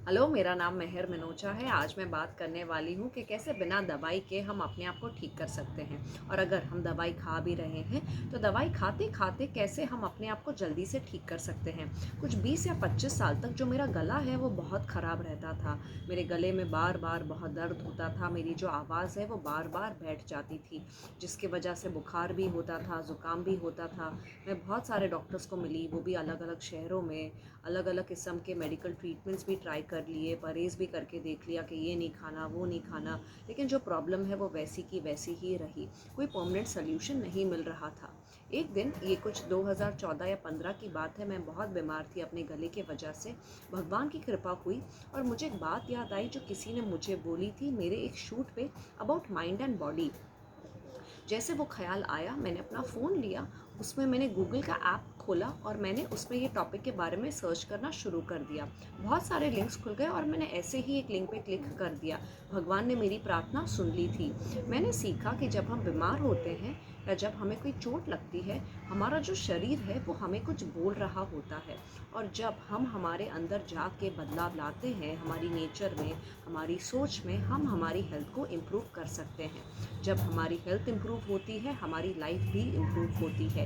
Hello, मेरा नाम मेहर मिनोचा है। आज मैं बात करने वाली हूँ कि कैसे बिना दवाई के हम अपने आप को ठीक कर सकते हैं। और अगर हम दवाई खा भी रहे हैं तो दवाई खाते खाते कैसे हम अपने आप को जल्दी से ठीक कर सकते हैं। कुछ 20 या 25 साल तक जो मेरा गला है वो बहुत ख़राब रहता था। मेरे गले में बार बार बहुत दर्द होता था। मेरी जो आवाज़ है वो बार बार बैठ जाती थी, जिसकी वजह से बुखार भी होता था, ज़ुकाम भी होता था। मैं बहुत सारे डॉक्टर्स को मिली, वो भी अलग अलग शहरों में। अलग अलग किस्म के मेडिकल ट्रीटमेंट्स भी ट्राई कर लिए, परहेज़ भी करके देख लिया कि ये नहीं खाना, वो नहीं खाना, लेकिन जो प्रॉब्लम है वो वैसी की वैसी ही रही। कोई परमानेंट सोल्यूशन नहीं मिल रहा था। एक दिन, ये कुछ 2014 या 15 की बात है, मैं बहुत बीमार थी अपने गले के वजह से। भगवान की कृपा हुई और मुझे एक बात याद आई जो किसी ने मुझे बोली थी मेरे एक शूट पे, अबाउट माइंड एंड बॉडी। जैसे वो ख्याल आया, मैंने अपना फ़ोन लिया, उसमें मैंने गूगल का ऐप खोला और मैंने उसमें ये टॉपिक के बारे में सर्च करना शुरू कर दिया। बहुत सारे लिंक्स खुल गए और मैंने ऐसे ही एक लिंक पे क्लिक कर दिया। भगवान ने मेरी प्रार्थना सुन ली थी। मैंने सीखा कि जब हम बीमार होते हैं या जब हमें कोई चोट लगती है, हमारा जो शरीर है वो हमें कुछ बोल रहा होता है। और जब हम हमारे अंदर जाके बदलाव लाते हैं, हमारी नेचर में, हमारी सोच में, हम हमारी हेल्थ को इम्प्रूव कर सकते हैं। जब हमारी हेल्थ इम्प्रूव होती है, हमारी लाइफ भी इम्प्रूव होती है।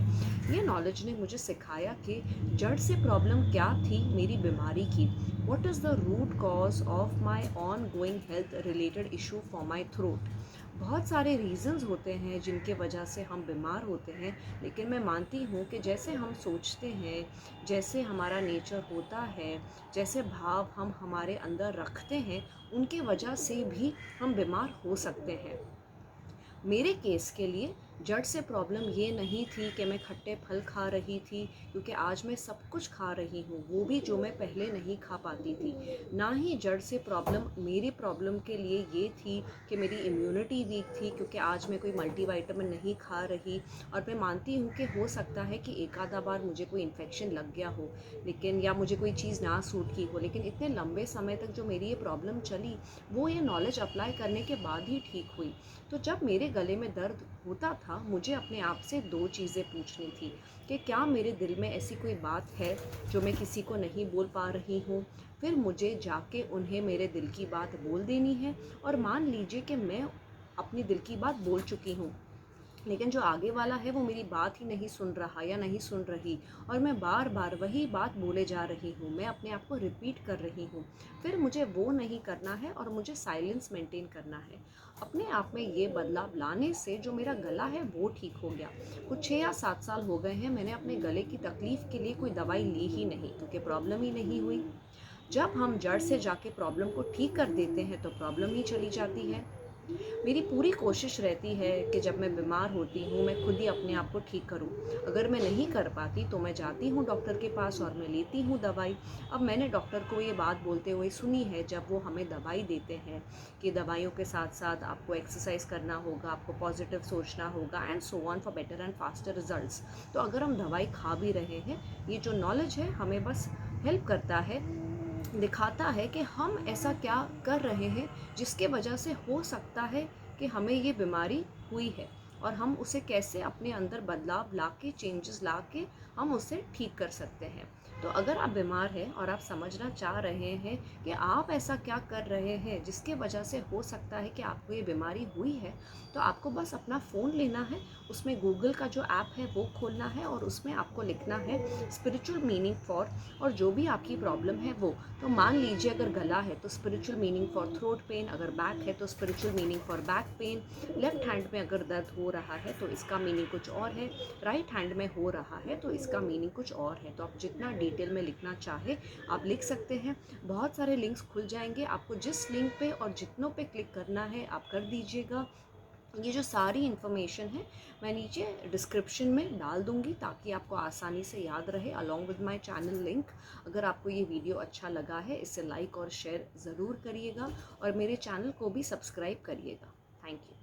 ये नॉलेज ने मुझे सिखाया कि जड़ से प्रॉब्लम क्या थी मेरी बीमारी की। What is the root cause of my ongoing health related issue for my throat. बहुत सारे रीज़न्स होते हैं जिनके वजह से हम बीमार होते हैं, लेकिन मैं मानती हूँ कि जैसे हम सोचते हैं, जैसे हमारा नेचर होता है, जैसे भाव हम हमारे अंदर रखते हैं, उनके वजह से भी हम बीमार हो सकते हैं। मेरे केस के लिए जड़ से प्रॉब्लम ये नहीं थी कि मैं खट्टे फल खा रही थी, क्योंकि आज मैं सब कुछ खा रही हूँ, वो भी जो मैं पहले नहीं खा पाती थी। ना ही जड़ से प्रॉब्लम मेरी प्रॉब्लम के लिए ये थी कि मेरी इम्यूनिटी वीक थी, क्योंकि आज मैं कोई मल्टीविटामिन नहीं खा रही। और मैं मानती हूँ कि हो सकता है कि एक आधा बार मुझे कोई इन्फेक्शन लग गया हो, लेकिन या मुझे कोई चीज़ ना सूट की हो, लेकिन इतने लंबे समय तक जो मेरी ये प्रॉब्लम चली, वो ये नॉलेज अप्लाई करने के बाद ही ठीक हुई। तो जब मेरे गले में दर्द होता था, मुझे अपने आप से दो चीज़ें पूछनी थी कि क्या मेरे दिल में ऐसी कोई बात है जो मैं किसी को नहीं बोल पा रही हूँ। फिर मुझे जाके उन्हें मेरे दिल की बात बोल देनी है। और मान लीजिए कि मैं अपनी दिल की बात बोल चुकी हूँ, लेकिन जो आगे वाला है वो मेरी बात ही नहीं सुन रहा या नहीं सुन रही, और मैं बार बार वही बात बोले जा रही हूँ, मैं अपने आप को रिपीट कर रही हूँ। फिर मुझे वो नहीं करना है और मुझे साइलेंस मेंटेन करना है। अपने आप में ये बदलाव लाने से जो मेरा गला है वो ठीक हो गया। कुछ 6 या 7 साल हो गए हैं, मैंने अपने गले की तकलीफ़ के लिए कोई दवाई ली ही नहीं, क्योंकि प्रॉब्लम ही नहीं हुई। जब हम जड़ से जाके प्रॉब्लम को ठीक कर देते हैं तो प्रॉब्लम ही चली जाती है। मेरी पूरी कोशिश रहती है कि जब मैं बीमार होती हूँ, मैं खुद ही अपने आप को ठीक करूँ। अगर मैं नहीं कर पाती तो मैं जाती हूँ डॉक्टर के पास और मैं लेती हूँ दवाई। अब मैंने डॉक्टर को ये बात बोलते हुए सुनी है, जब वो हमें दवाई देते हैं, कि दवाइयों के साथ साथ आपको एक्सरसाइज करना होगा, आपको पॉजिटिव सोचना होगा, and so on for better and faster results. तो अगर हम दवाई खा भी रहे हैं, ये जो नॉलेज है हमें बस हेल्प करता है, दिखाता है कि हम ऐसा क्या कर रहे हैं जिसके वजह से हो सकता है कि हमें ये बीमारी हुई है, और हम उसे कैसे अपने अंदर बदलाव ला के, चेंजेस ला के हम उसे ठीक कर सकते हैं। तो अगर आप बीमार हैं और आप समझना चाह रहे हैं कि आप ऐसा क्या कर रहे हैं जिसके वजह से हो सकता है कि आपको ये बीमारी हुई है, तो आपको बस अपना फ़ोन लेना है, उसमें गूगल का जो ऐप है वो खोलना है और उसमें आपको लिखना है स्पिरिचुअल मीनिंग फॉर, और जो भी आपकी प्रॉब्लम है वो। तो मान लीजिए अगर गला है तो spiritual meaning for throat pen, अगर बैक है तो spiritual meaning for back pain, left hand में अगर दर्द हो रहा है तो इसका मीनिंग कुछ और है, राइट हैंड में हो रहा है तो इसका मीनिंग कुछ और है। तो आप जितना डिटेल में लिखना चाहे आप लिख सकते हैं। बहुत सारे लिंक्स खुल जाएंगे, आपको जिस लिंक पे और जितनों पे क्लिक करना है आप कर दीजिएगा। ये जो सारी इन्फॉर्मेशन है मैं नीचे डिस्क्रिप्शन में डाल दूंगी, ताकि आपको आसानी से याद रहे, along with my channel link. अगर आपको ये वीडियो अच्छा लगा है, इसे लाइक और शेयर ज़रूर करिएगा और मेरे चैनल को भी सब्सक्राइब करिएगा। Thank you.